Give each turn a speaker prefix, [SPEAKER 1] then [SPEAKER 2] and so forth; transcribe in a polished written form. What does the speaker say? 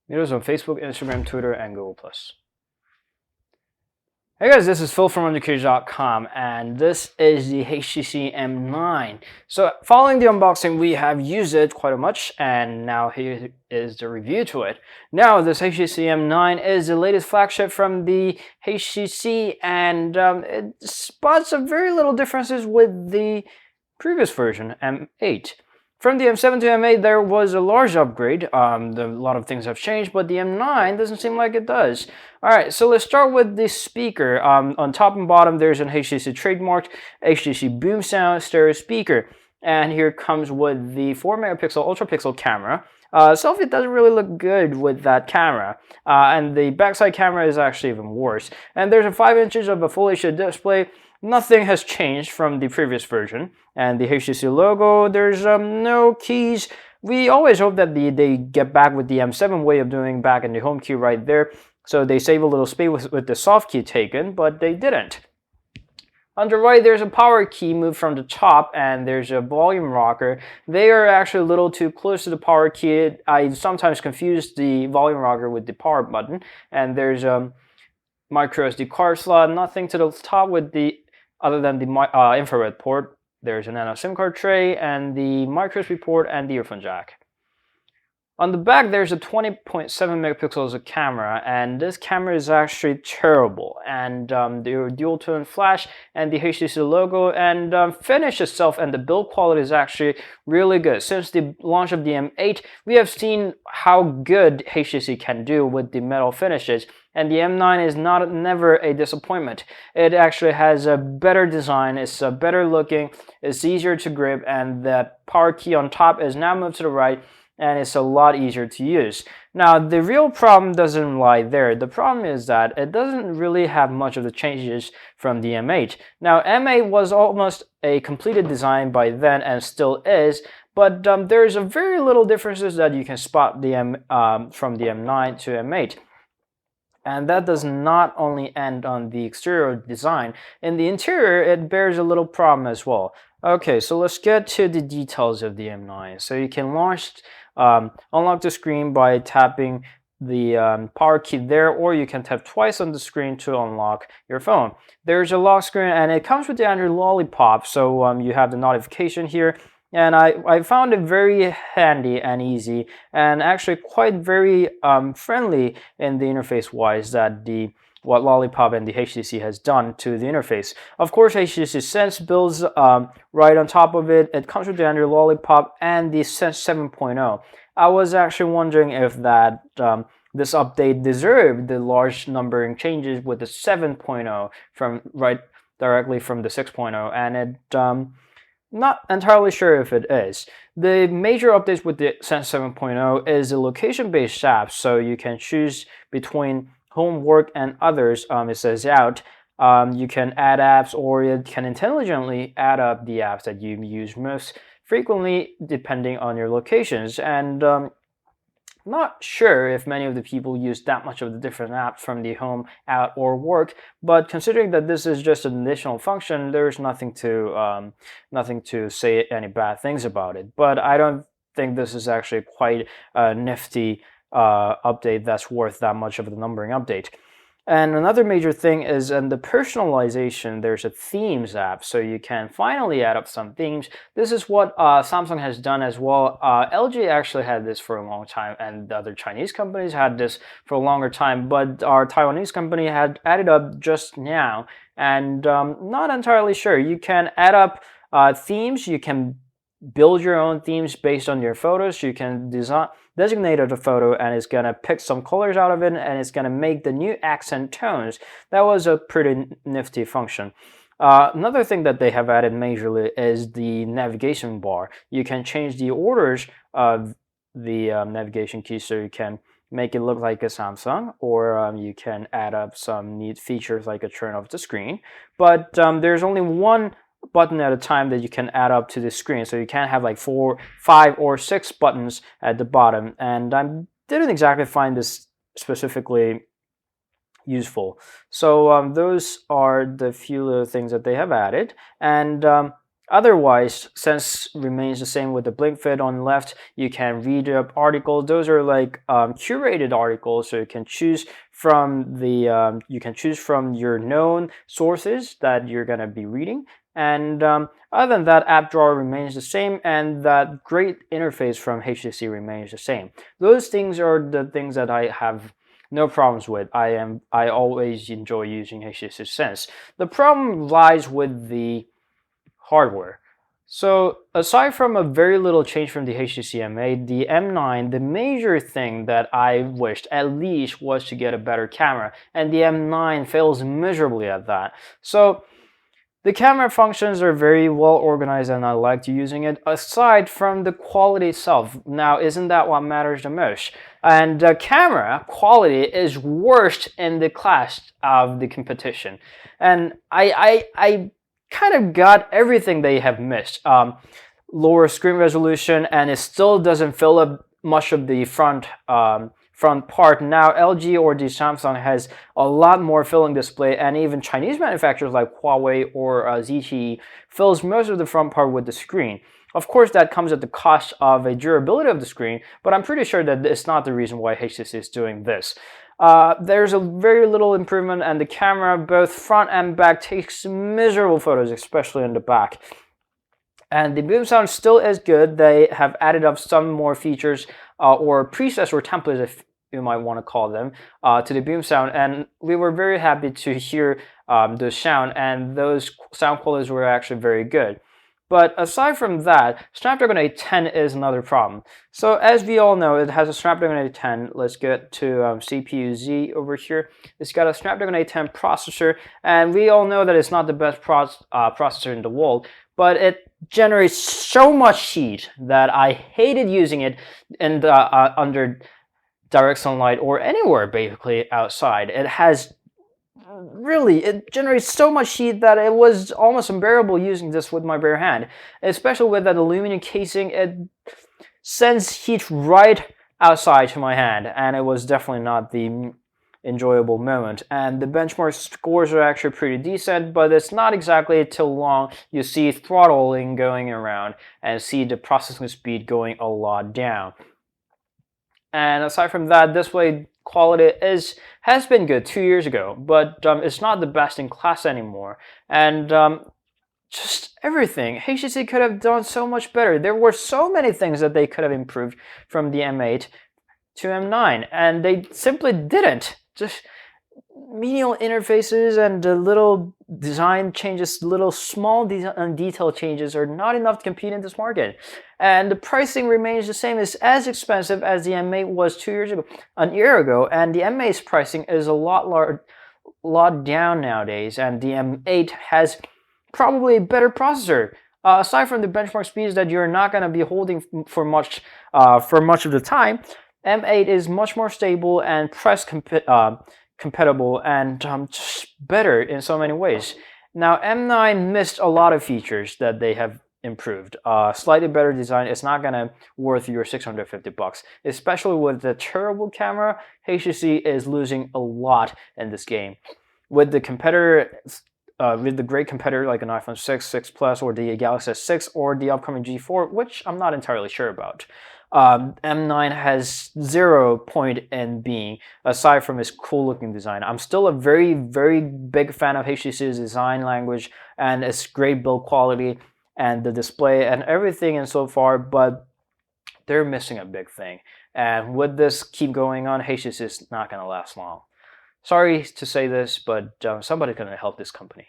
[SPEAKER 1] Videos on Facebook, Instagram, Twitter, and Google+. Hey guys, this is Phil from undercage.com, and this is the hTC M9. So following the unboxing, we have used it quite much, and now here is the review to it. Now, this hTC M9 is the latest flagship from the hTC, and it spots some very little differences with the previous version, M8. From the M7 to M8, there was a large upgrade. A lot of things have changed, but the M9 doesn't seem like it does. Alright, so let's start with the speaker. On top and bottom, there's an hTC trademarked HTC Boom Sound stereo speaker. And here comes with the 4-megapixel ultra-pixel camera. Selfie doesn't really look good with that camera, and the backside camera is actually even worse. And there's a 5 inches of a full HD display. Nothing has changed from the previous version. And the HTC logo, there's no keys. We always hope that they get back with the M7 way of doing back in the home key right there. So they save a little space with the soft key taken, but they didn't. On the right, there's a power key moved from the top, and there's a volume rocker. They are actually a little too close to the power key. I sometimes confuse the volume rocker with the power button. And there's a micro SD card slot, nothing to the top with the other than the infrared port. There's a nano SIM card tray and the micro USB port and the earphone jack. On the back, there's a 20.7 megapixels camera, and this camera is actually terrible. And the dual tone flash and the HTC logo and finish itself and the build quality is actually really good. Since the launch of the M8, we have seen how good HTC can do with the metal finishes. And the M9 is never a disappointment. It actually has a better design, it's better looking, it's easier to grip, and the power key on top is now moved to the right, and it's a lot easier to use. Now, the real problem doesn't lie there. The problem is that it doesn't really have much of the changes from the M8. Now, M8 was almost a completed design by then and still is, but there's a very little differences that you can spot from the M9 to M8. And that does not only end on the exterior design. In the interior, it bears a little problem as well. Okay, so let's get to the details of the M9. So you can unlock the screen by tapping the power key there, or you can tap twice on the screen to unlock your phone. There's a lock screen, and it comes with the Android Lollipop, so you have the notification here. And I found it very handy and easy, and actually quite very friendly in the interface wise that what Lollipop and the HTC has done to the interface. Of course, HTC Sense builds right on top of it. It comes with the Android Lollipop and the Sense 7.0. I was actually wondering if this update deserved the large numbering changes with the 7.0 from directly from the 6.0, and it not entirely sure if it is. The major updates with the Sense 7.0 is the location-based apps, so you can choose between home, work, and others. It says out. You can add apps, or it can intelligently add up the apps that you use most frequently depending on your locations. And not sure if many of the people use that much of the different apps from the home, out, or work, but considering that this is just an additional function, there's nothing to say any bad things about it. But I don't think this is actually quite a nifty update that's worth that much of the numbering update. And another major thing is in the personalization, there's a themes app, so you can finally add up some themes. This is what Samsung has done as well. LG actually had this for a long time, and the other Chinese companies had this for a longer time, but our Taiwanese company had added up just now, and not entirely sure. You can add up themes, you can build your own themes based on your photos. You can designate a photo, and it's gonna pick some colors out of it, and it's gonna make the new accent tones. That was a pretty nifty function. Another thing that they have added majorly is the navigation bar. You can change the orders of the navigation keys, so you can make it look like a Samsung, or you can add up some neat features like a turn off the screen. But there's only one button at a time that you can add up to the screen, so you can't have like 4, 5, or 6 buttons at the bottom, and I didn't exactly find this specifically useful. So those are the few little things that they have added. And Otherwise, sense remains the same with the blink fit on the left. You can read up articles. Those are like curated articles, so you can choose from your known sources that you're gonna be reading. And other than that, app drawer remains the same, and that great interface from HTC remains the same. Those things are the things that I have no problems with. I always enjoy using HTC Sense. The problem lies with the hardware. So aside from a very little change from the HTC M8, the M9, the major thing that I wished at least was to get a better camera, and the M9 fails miserably at that. So the camera functions are very well organized and I liked using it, aside from the quality itself. Now, isn't that what matters the most? And the camera quality is worst in the class of the competition. And I kind of got everything they have missed. Lower screen resolution, and it still doesn't fill up much of the front part. Now LG or the Samsung has a lot more filling display, and even Chinese manufacturers like Huawei or ZTE fills most of the front part with the screen. Of course, that comes at the cost of a durability of the screen, but I'm pretty sure that it's not the reason why HTC is doing this. There's a very little improvement, and the camera, both front and back, takes miserable photos, especially in the back. And the boom sound still is good. They have added up some more features or presets or templates, if you might want to call them, to the boom sound. And we were very happy to hear the sound, and those sound qualities were actually very good. But aside from that, Snapdragon 810 is another problem. So as we all know, it has a Snapdragon 810. Let's get to CPU-Z over here. It's got a Snapdragon 810 processor, and we all know that it's not the best processor in the world, but it generates so much heat that I hated using it in the, under direct sunlight or anywhere basically outside. It generates so much heat that it was almost unbearable using this with my bare hand. Especially with that aluminum casing, it sends heat right outside to my hand, and it was definitely not the enjoyable moment. And the benchmark scores are actually pretty decent, but it's not exactly till long you see throttling going around and see the processing speed going a lot down. And aside from that, display quality has been good 2 years ago, but it's not the best in class anymore. And just everything. HTC could have done so much better. There were so many things that they could have improved from the M8 to M9, and they simply didn't. Just menial interfaces and the little design changes, little small detail changes are not enough to compete in this market. And the pricing remains the same. It's as expensive as the M8 was 2 years ago, a year ago, and the M8's pricing is a lot down nowadays, and the M8 has probably a better processor. Aside from the benchmark speeds that you're not going to be holding for much of the time, M8 is much more stable and press compatible and just better in so many ways. Now, M9 missed a lot of features that they have improved. Slightly better design is not gonna worth your 650 bucks, especially with the terrible camera. HTC is losing a lot in this game. With the competitor, with the great competitor like an iPhone 6, 6 Plus, or the Galaxy S6, or the upcoming G4, which I'm not entirely sure about. M9 has 0 point in being, aside from its cool looking design. I'm still a very, very big fan of HTC's design language and its great build quality and the display and everything and so far, but they're missing a big thing. And with this keep going on, HTC is not going to last long. Sorry to say this, but somebody's going to help this company.